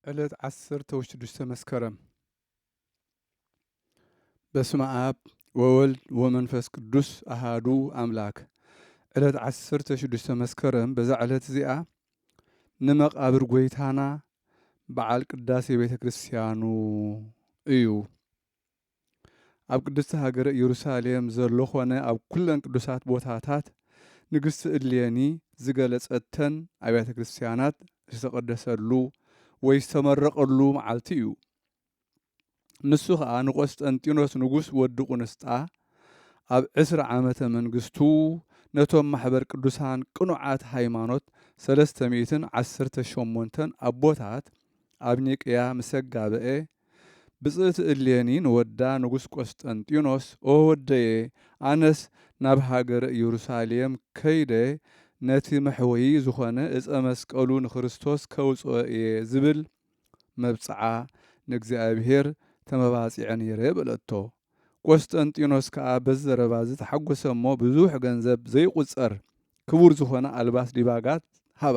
ዕለት 16 መስከረም በስመ አብ ወወልድ ወመንፈስ ቅዱስ አሃዱ አምላክ። ዕለት 16 መስከረም በዛ ዕለት እዚኣ ንመቃብር ጎይታና በዓል ቅዳሴ ቤተ ክርስቲያኑ እዩ። ኣብ ቅድስቲ ሃገረ ኢየሩሳሌም ዘሎ ኾነ ኣብ ኩለን ቅዱሳት ቦታታት ንግስቲ እሌኒ ዝገለጸተን ኣብያተ ክርስቲያናት ዝተቀደሰሉ ወይ ዝተመረቀሉ መዓልቲ እዩ። ንሱ ከዓ ንቆስጠንጢኖስ ንጉስ ወዲ ቁንስጣ ኣብ 20 ዓመተ መንግስቱ ነቶም ማሕበር ቅዱሳን ቅኑዓት ሃይማኖት 318 ኣቦታት ኣብ ኒቅያ ምስ ኣጋብአ ብጽእቲ እሌኒ ንወዳ ንጉስ ቆስጠንጢኖስ ኦ ወደየ ኣነስ ናብ ሃገረ ኢየሩሳሌም ከይደ ነቲ መሕወይ ዝኾነ ዕፀ መስቀሉ ንክርስቶስ ከውፅኦ እየ ዝብል መብፅዓ ንእግዚአብሔር ተመባፂዐ ነይረ በለቶ። ቆስጠንጢኖስ ከዓ በዚ ዘረባ ዝተሓጎሰ እሞ ብዙሕ ገንዘብ ዘይቁፀር ክቡር ዝኾነ ኣልባስ ዲባጋት ሃባ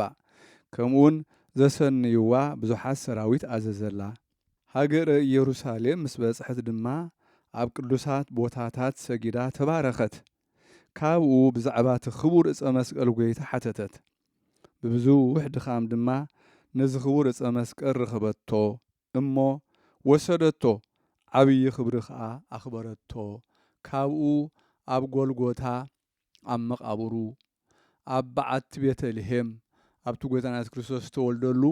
ከምኡውን ዘሰንይዋ ብዙሓት ሰራዊት ኣዘዘላ። ሃገረ ኢየሩሳሌም ምስ በጽሐት ድማ ኣብ ቅዱሳት ቦታታት ሰጊዳ ተባረኸት። ካብኡ ብዛዕባ እቲ ክቡር ዕፀ መስቀል ጎይታ ሓተተት። ብብዙሕ ድኻም ድማ ነዚ ክቡር ዕፀ መስቀል ረኸበቶ እሞ ወሰደቶ። ዓብዪ ክብሪ ከዓ ኣኽበረቶ። ካብኡ ኣብ ጎልጎታ ኣብ መቃብሩ ኣብ በዓቲ ቤተልሔም ኣብቲ ጎይታና ኢየሱስ ክርስቶስ ዝተወልደሉ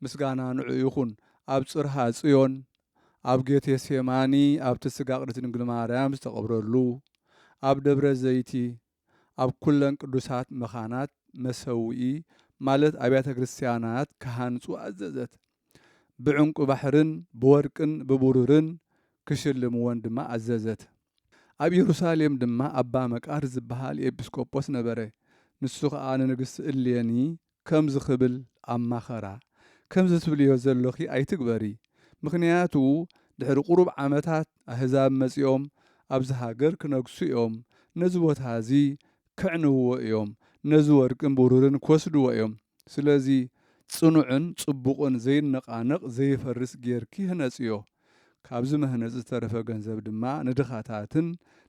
ምስጋና ንዑ ይኹን። ኣብ ጽርሃ ጽዮን ኣብ ጌቴሴማኒ ኣብቲ ስጋ ቅድስቲ ድንግል ማርያም ዝተቐብረሉ ኣብ ደብረ ዘይቲ ኣብ ኩለን ቅዱሳት መኻናት መሰውኢ ማለት ኣብያተ ክርስቲያናት ክሃንጹ ኣዘዘት። ብዕንቁ ባሕርን ብወርቅን ብቡሩርን ክሽልምዎን ድማ ኣዘዘት። ኣብ ኢየሩሳሌም ድማ ኣባ መቃር ዝበሃል ኤጲስቆጶስ ነበረ። ንሱ ከዓ ንንግስቲ እሌኒ ከምዚ ክብል ኣማኸራ። ከምዚ ትብልዮ ዘለኺ ኣይትግበሪ፣ ምክንያቱ ድሕሪ ቁሩብ ዓመታት ኣህዛብ መጺኦም ኣብዚ ሃገር ክነግሱ እዮም። ነዚ ቦታ እዚ ክዕንውዎ እዮም። ነዚ ወርቅን ብሩርን ክወስድዎ እዮም። ስለዚ ጽኑዕን ጽቡቕን ዘይነቃነቕ ዘይፈርስ ጌርኪ ህነጽዮ። ካብዚ መህነፂ ዝተረፈ ገንዘብ ድማ ንድኻታትን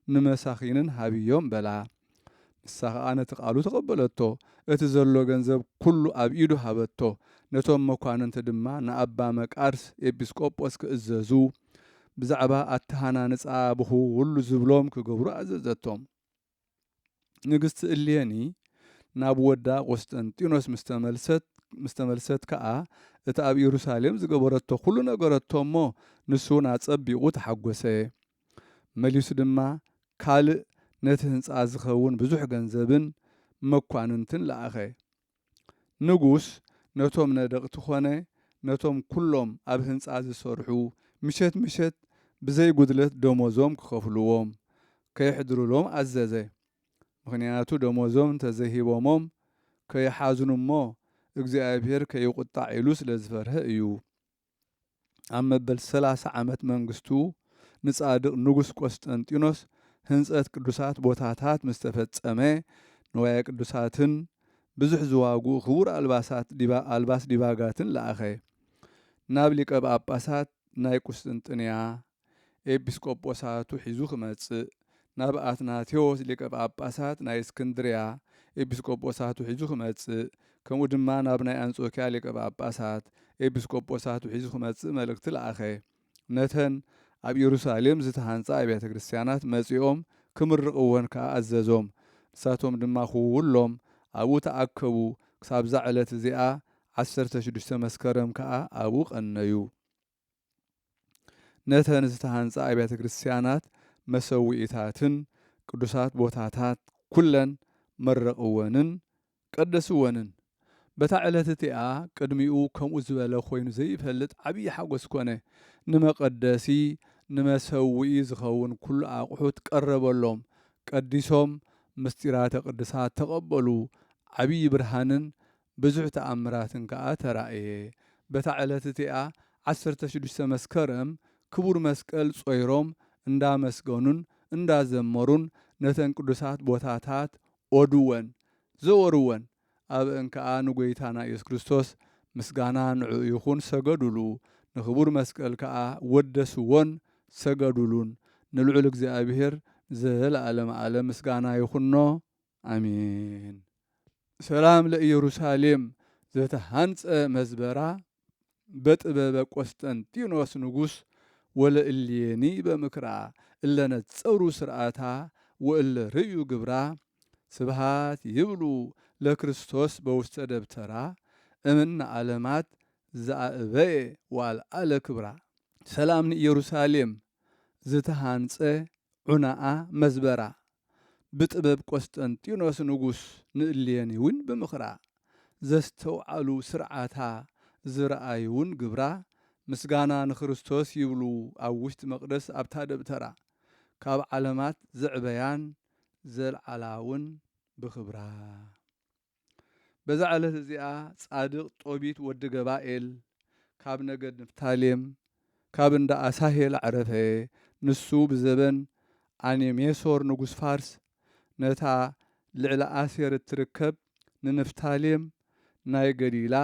ንመሳኺንን ሃብዮም በላ። ንሳ ከዓ ነቲ ቃሉ ተቐበለቶ። እቲ ዘሎ ገንዘብ ኩሉ ኣብ ኢዱ ሃበቶ። ነቶም መኳንንቲ ድማ ንኣባ መቃርስ ኤጲስቆጶስ ክእዘዙ ብዛዕባ ኣተሃናንፃ ብኩሉ ዝብሎም ክገብሩ ኣዘዘቶም። ንግስቲ እሌኒ ናብ ወዳ ቆስጠንጢኖስ ምስተመልሰት ከዓ እቲ ኣብ ኢየሩሳሌም ዝገበረቶ ኩሉ ነገረቶ እሞ ንሱ ኣጸቢቑ ተሓጐሰ። መሊሱ ድማ ካልእ ነቲ ህንፃ ዝኸውን ብዙሕ ገንዘብን መኳንንትን ለኣኸ። ንጉስ ነቶም ነደቕቲ ኾነ ነቶም ኩሎም ኣብ ህንፃ ዝሰርሑ ምሸት ምሸት ብዘይ ጉድለት ደሞዞም ክኸፍልዎም ከየሕድሩሎም ኣዘዘ። ምክንያቱ ደሞዞም እንተዘይሂቦሞም ከየሓዝኑ እሞ እግዚኣብሔር ከይቁጣዕ ኢሉ ስለ ዝፈርሀ እዩ። ኣብ መበል 30 ዓመት መንግስቱ ንጻድቕ ንጉስ ቆስጠንጢኖስ ህንፀት ቅዱሳት ቦታታት ምስ ተፈጸመ ንዋየ ቅዱሳትን ብዙሕ ዝዋግኡ ክቡር ኣልባስ ዲባጋትን ለኣኸ። ናብ ሊቀ ጳጳሳት ናይ ቁስጥንጥንያ ኤጲስቆጶሳቱ ሒዙ ክመጽእ፣ ናብ ኣትናቴዎስ ሊቀ ጳጳሳት ናይ እስክንድርያ ኤጲስቆጶሳቱ ሒዙ ክመጽእ፣ ከምኡ ድማ ናብ ናይ አንጾኪያ ሊቀ ጳጳሳት ኤጲስቆጶሳቱ ሒዙ ክመጽእ መልእክቲ ለኣኸ። ነተን ኣብ ኢየሩሳሌም ዝተሃንፃ ኣብያተ ክርስቲያናት መጺኦም ክምርቕወን ከዓ ኣዘዞም። ንሳቶም ድማ ኩሎም ኣብኡ ተኣከቡ። ክሳብዛ ዕለት እዚኣ 16 መስከረም ከዓ ኣብኡ ቀነዩ። ነተን ዝተሃንፃ ኣብያተ ክርስቲያናት መሰዊኢታትን ቅዱሳት ቦታታት ኩለን መረቕወንን ቀደስወንን። በታ ዕለት እቲኣ ቅድሚኡ ከምኡ ዝበለ ኮይኑ ዘይፈልጥ ዓብዪ ሓጎስ ኮነ። ንመቐደሲ ንመሰዊኢ ዝኸውን ኩሉ ኣቑሑት ቀረበሎም። ቀዲሶም ምስጢራተ ቅድሳት ተቐበሉ። ዓብዪ ብርሃንን ብዙሕ ተኣምራትን ከዓ ተራእየ። በታ ዕለት እቲኣ 16 መስከረም ክቡር መስቀል ጾይሮም እንዳመስገኑን እንዳዘመሩን ነተን ቅዱሳት ቦታታት ኦድወን ዘወርወን። ኣብአን ከዓ ንጎይታና ኢየሱስ ክርስቶስ ምስጋና ንዑ ይኹን ሰገዱሉ ንኽቡር መስቀል ከዓ ወደስዎን ሰገዱሉን ንልዑል እግዚአብሔር ዘለዓለም ዓለም ምስጋና ይኹኖ አሜን። ሰላም ለኢየሩሳሌም ዘተሃንፀ መዝበራ በጥበበ ቆስጠንጢኖስ ንጉሥ ወለእልየኒ በምክራ እለነጸሩ ስርዓታ ወእለ ርእዩ ግብራ ስብሃት ይብሉ ለክርስቶስ በውስተ ደብተራ እምነ ዓለማት ዘአበየ ዋልአለ ክብራ። ሰላም ንኢየሩሳሌም ዝተሃንፀ ዑናአ መዝበራ ብጥበብ ቆስጠንጢኖስ ንጉሥ ንእልየኒ እውን ብምኽራ ዘስተውዓሉ ስርዓታ ዝረአዩውን ግብራ ምስጋና ንክርስቶስ ይብሉ ኣብ ውሽጢ መቕደስ ኣብታ ደብተራ ካብ ዓለማት ዘዕበያን ዘለዓላውን ብኽብራ። በዛ ዕለት እዚኣ ጻድቕ ጦቢት ወዲ ገባኤል ካብ ነገድ ንፍታሌም ካብ እንዳ ኣሳሄል ዓረፈ ንሱ ብዘበን ኣኔሜሶር ንጉሥ ፋርስ ነታ ልዕሊ ኣሴር እትርከብ ንንፍታሌም ናይ ገሊላ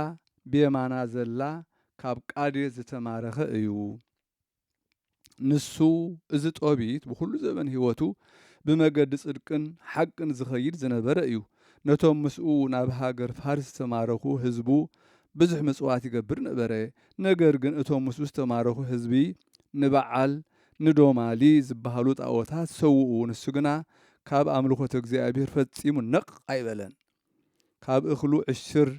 ብየማና ዘላ ካብ ቃዴስ ዝተማረኸ እዩ። ንሱ እዚ ጦቢት ብኩሉ ዘበን ህይወቱ ብመገዲ ጽድቅን ሓቅን ዝኸይድ ዝነበረ እዩ። ነቶም ምስኡ ናብ ሃገር ፋርስ ዝተማረኹ ህዝቡ ብዙሕ ምጽዋት ይገብር ነበረ። ነገር ግን እቶም ምስኡ ዝተማረኹ ህዝቢ ንበዓል ንዶማሊ ዝበሃሉ ጣዖታት ሰውኡ። ንሱ ግና ካብ ኣምልኾት እግዚኣብሔር ፈጺሙ ነቕ ኣይበለን። ካብ እኽሉ ዕሽር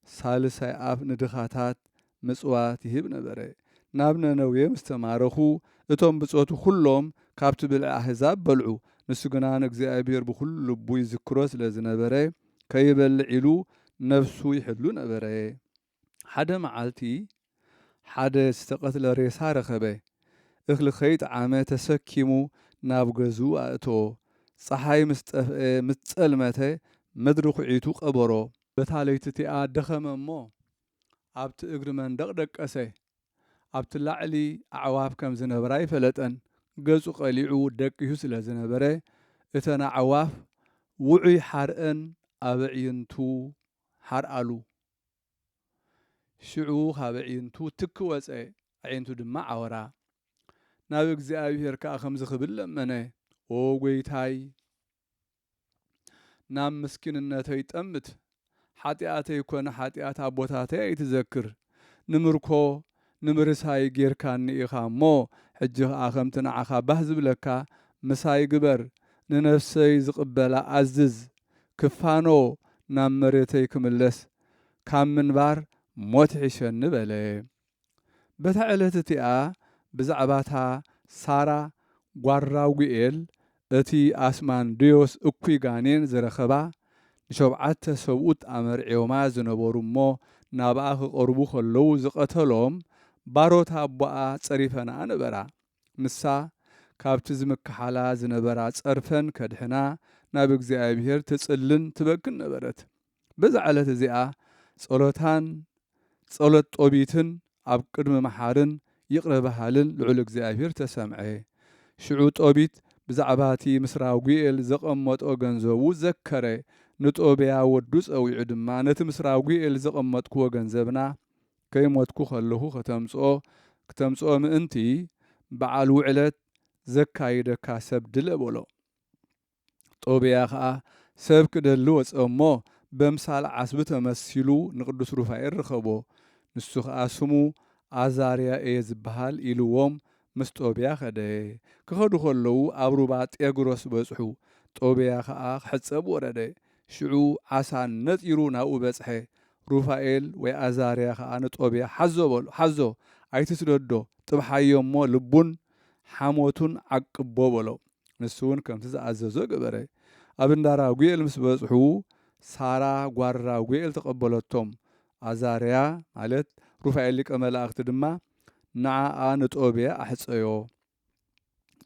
ሳልሳይ ኣፍ ንድኻታት ምጽዋት ይህብ ነበረ። ናብ ነነዌ ምስ ተማረኹ እቶም ብጾቱ ኩሎም ካብቲ ብልዒ ኣሕዛብ በልዑ። ንሱ ግና ንእግዚአብሔር ብኩሉ ልቡ ይዝክሮ ስለ ዝነበረ ከይበልዕ ኢሉ ነፍሱ ይሕሉ ነበረ። ሓደ መዓልቲ ሓደ ዝተቐትለ ሬሳ ረኸበ። እኽሊ ከይጠዓመ ተሰኪሙ ናብ ገዙ ኣእቶ። ፀሓይ ምስ ጠፍአ ምስ ጸልመተ ምድሪ ኩዒቱ ቀበሮ። በታ ለይቲ እቲኣ ደኸመ እሞ ኣብቲ እግሪ መንደቕ ደቀሰ። ኣብቲ ላዕሊ ኣዕዋፍ ከም ዝነበራ ይፈለጠን። ገጹ ቀሊዑ ደቂሱ ስለ ዝነበረ እተን ኣዕዋፍ ውዑይ ሓርአን ኣብ ኣዕይንቱ ሓርኣሉ። ሽዑ ካብ ኣዕይንቱ ትኪ ወፀ፣ ኣዕይንቱ ድማ ዓወራ። ናብ እግዚኣብሔር ከዓ ከምዚ ክብል ለመነ። ኦ ጐይታይ ናብ ምስኪንነተይ ጠምት፣ ሓጢኣተይ ኮነ ሓጢኣት ኣቦታተይ ኣይትዘክር። ንምርኮ ንምርሳይ ጌርካኒ ኢኻ እሞ ሕጂ ከዓ ከምቲ ንዓኻ ባህ ዝብለካ ምሳይ ግበር። ንነፍሰይ ዝቕበላ ኣዝዝ፣ ክፋኖ ናብ መሬተይ ክምለስ፣ ካብ ምንባር ሞት ይሕሸኒ በለ። በታ ዕለት እቲኣ ብዛዕባታ ሳራ ጓራጉኤል እቲ ኣስማንድዮስ እኩይ ጋኔን ዝረኸባ ንሸውዓተ ሰብኡት ኣመርዒዮማ ዝነበሩ እሞ ናብኣ ክቐርቡ ከለዉ ዝቐተሎም ባሮታ ኣቦኣ ጸሪፈናኣ ነበራ። ንሳ ካብቲ ዝምክሓላ ዝነበራ ጸርፈን ከድሕና ናብ እግዚኣብሔር ትጽልን ትበግን ነበረት። በዛ ዕለት እዚኣ ጸሎታን ጸሎት ጦቢትን ኣብ ቅድሚ መሓርን ይቕረ በሃልን ልዑል እግዚኣብሔር ተሰምዐ። ሽዑ ጦቢት ብዛዕባቲ ምስ ራጉኤል ዘቐመጦ ገንዘቡ ዘከረ። ንጦብያ ወዱ ጸዊዑ ድማ ነቲ ምስ ራጉኤል ዘቐመጥክዎ ገንዘብና ከይሞትኩ ከለኹ ክተምጽኦ ምእንቲ በዓል ውዕለት ዘካይደካ ሰብ ድለ በሎ። ጦብያ ከዓ ሰብ ክደሊ ወፀ እሞ በምሳል ዓስቢ ተመሲሉ ንቅዱስ ሩፋኤል ረኸቦ። ንሱ ከዓ ስሙ ኣዛርያ እየ ዝበሃል ኢልዎም ምስ ጦብያ ኸደ። ክኸዱ ከለዉ ኣብ ሩባ ጤግሮስ በጽሑ። ጦብያ ከዓ ክሕፀብ ወረደ። ሽዑ ዓሳ ነጢሩ ናብኡ በጽሐ። ሩፋኤል ወይ ኣዛርያ ከዓ ንጦብያ ሓዞ ኣይትስደዶ ጥብሓዮ እሞ ልቡን ሓሞቱን ዓቅቦ በሎ። ንሱ እውን ከምቲ ዝኣዘዞ ገበረ። ኣብ እንዳ ራጉኤል ምስ በጽሑ ሳራ ጓር ራጉኤል ተቐበለቶም። ኣዛርያ ማለት ሩፋኤል ሊቀ መላእኽቲ ድማ ንዓኣ ንጦብያ ኣሕፀዮ።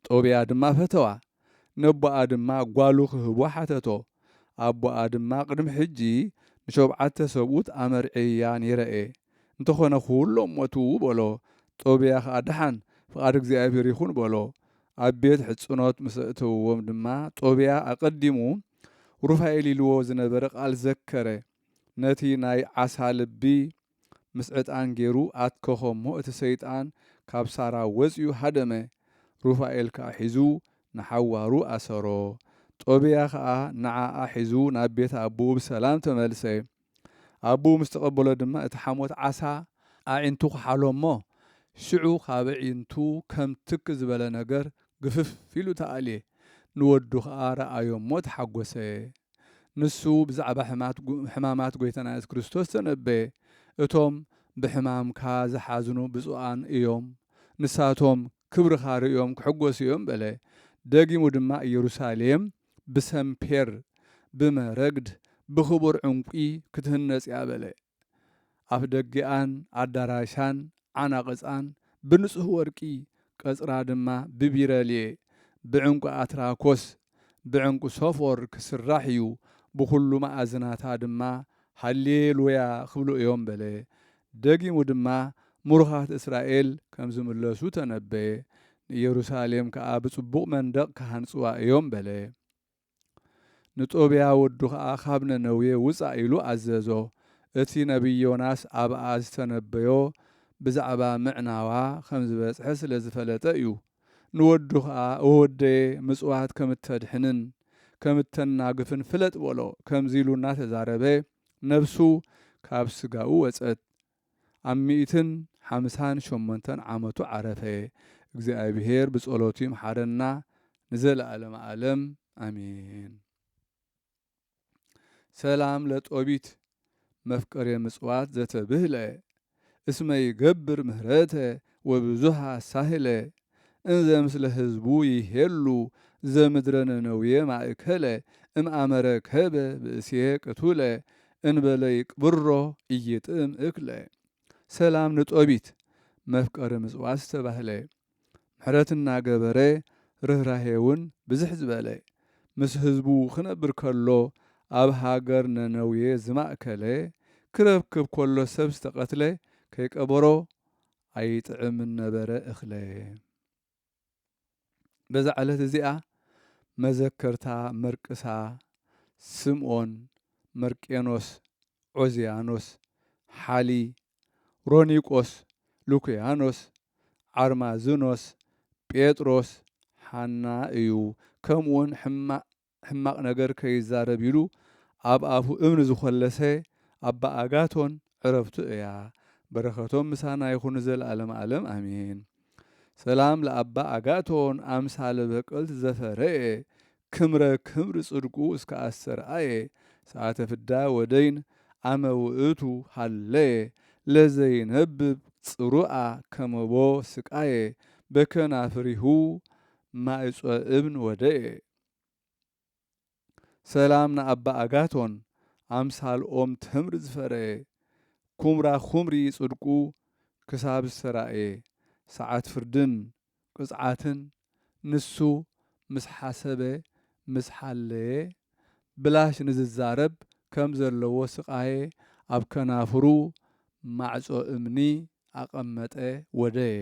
ጦብያ ድማ ፈተዋ። ነቦኣ ድማ ጓሉ ክህቦ ሓተቶ። ኣቦኣ ድማ ቅድሚ ሕጂ ንሸውዓተ ሰብኡት ኣመርዒያ ነይረአ እንተኾነ ኩሎም ሞቱ በሎ። ጦብያ ከዓ ድሓን ፍቓድ እግዚኣብሔር ይኹን በሎ። ኣብ ቤት ሕፅኖት ምስ እተውዎም ድማ ጦብያ ኣቐዲሙ ሩፋኤል ኢልዎ ዝነበረ ቃል ዘከረ። ነቲ ናይ ዓሳ ልቢ ምስ ዕጣን ገይሩ ኣትከኾ እሞ እቲ ሰይጣን ካብ ሳራ ወፂኡ ሃደመ። ሩፋኤል ከዓ ሒዙ ንሓዋሩ ኣሰሮ። ጦብያ ከዓ ንዓኣ ሒዙ ናብ ቤት ኣቦኡ ብሰላም ተመልሰ። ኣቦኡ ምስ ተቐበሎ ድማ እቲ ሓሞት ዓሳ ኣዒንቱ ክሓሎ እሞ ሽዑ ካብ ዒንቱ ከም ትክ ዝበለ ነገር ግፍፍ ኢሉ ተኣልየ። ንወዱ ከዓ ረኣዮ እሞ ተሓጐሰ። ንሱ ብዛዕባ ሕማማት ጎይታና የሱስ ክርስቶስ ተነበየ። እቶም ብሕማምካ ዝሓዝኑ ብፁዓን እዮም፣ ንሳቶም ክብርኻ ርእዮም ክሕጐሱ እዮም በለ። ደጊሙ ድማ ኢየሩሳሌም ብሰምፔር ብመረግድ ብኽቡር ዕንቂ ክትህነጽ እያ በለ። ኣፍ ደጊኣን ኣዳራሻን ዓናቕፃን ብንጹህ ወርቂ ቀጽራ ድማ ብቢረልየ ብዕንቁ ኣትራኮስ ብዕንቁ ሶፎር ክስራሕ እዩ። ብኩሉ ማእዝናታ ድማ ሃሌሉያ ክብሉ እዮም በለ። ደጊሙ ድማ ሙሩኻት እስራኤል ከም ዝምለሱ ተነበየ። ንኢየሩሳሌም ከዓ ብጽቡቕ መንደቕ ክሃንጽዋ እዮም በለ። ንጦብያ ወዱ ከዓ ካብ ነነዌ ውፃእ ኢሉ ኣዘዞ። እቲ ነቢይ ዮናስ ኣብኣ ዝተነበዮ ብዛዕባ ምዕናዋ ከም ዝበጽሐ ስለ ዝፈለጠ እዩ። ንወዱ ከዓ ወደየ ምጽዋት ከም እተድሕንን ከም እተናግፍን ፍለጥ በሎ ከምዚ ኢሉ እናተዛረበ ነብሱ ካብ ስጋኡ ወፀት። ኣብ 158 ዓመቱ ዓረፈ። እግዚኣብሔር ብጸሎቱ ይምሓረና ንዘለዓለመ ዓለም ኣሜን። ሰላም ለጦቢት መፍቀሬ ምጽዋት ዘተብህለ እስመ ይገብር ምህረተ ወብዙሃ ሳህለ እንዘ ምስለ ህዝቡ ይሄሉ ዘምድረ ነነዌ ማእከለ እምአመረ ከበ ብእስየ ቅቱለ እንበለ ይቅብሮ እይጥም እክለ። ሰላም ንጦቢት መፍቀሪ ምጽዋት ዝተባህለ ምሕረትና ገበረ ርህራሄውን ብዝሕ ዝበለ ምስ ህዝቡ ክነብር ከሎ ኣብ ሃገር ነነዌ ዝማእከለ ክረክብ ከሎ ሰብ ዝተቐትለ ከይቀበሮ ኣይጥዕም ነበረ እኽለ። በዛ ዕለት እዚኣ መዘከርታ መርቅሳ ስምዖን፣ መርቄኖስ፣ ዖዝያኖስ፣ ሓሊ፣ ሮኒቆስ፣ ሉክያኖስ፣ ዓርማዝኖስ፣ ጴጥሮስ፣ ሓና እዩ። ከምኡውን ሕማቕ ነገር ከይዛረብ ኢሉ ኣብ ኣፉ እምኒ ዝኮለሰ ኣባ ኣጋቶን ዕረፍቱ እያ። በረኸቶም ምሳና ይኹን ዘለዓለም ዓለም ኣሜን። ሰላም ለኣባ ኣጋቶን ኣምሳለ በቀልት ዘፈረየ ክምረ ክምሪ ጽድቁ እስከ ኣሰርአየ ሰዓተ ፍዳ ወደይን ኣመ ውእቱ ሃለየ ለዘይነብብ ጽሩአ ከመቦ ስቃየ በከናፍሪሁ ማዕጾ እብን ወደየ። ሰላም ንኣባ ኣጋቶን ኣምሳል ኦም ተምሪ ዝፈረየ ኩምራ ኩምሪ ጽድቁ ክሳብ ዝተራእየ ሰዓት ፍርድን ቅጽዓትን ንሱ ምስ ሓሰበ ምስ ሓለየ ብላሽ ንዝዛረብ ከም ዘለዎ ስቃየ ኣብ ከናፍሩ ማዕጾ እምኒ ኣቐመጠ ወደየ።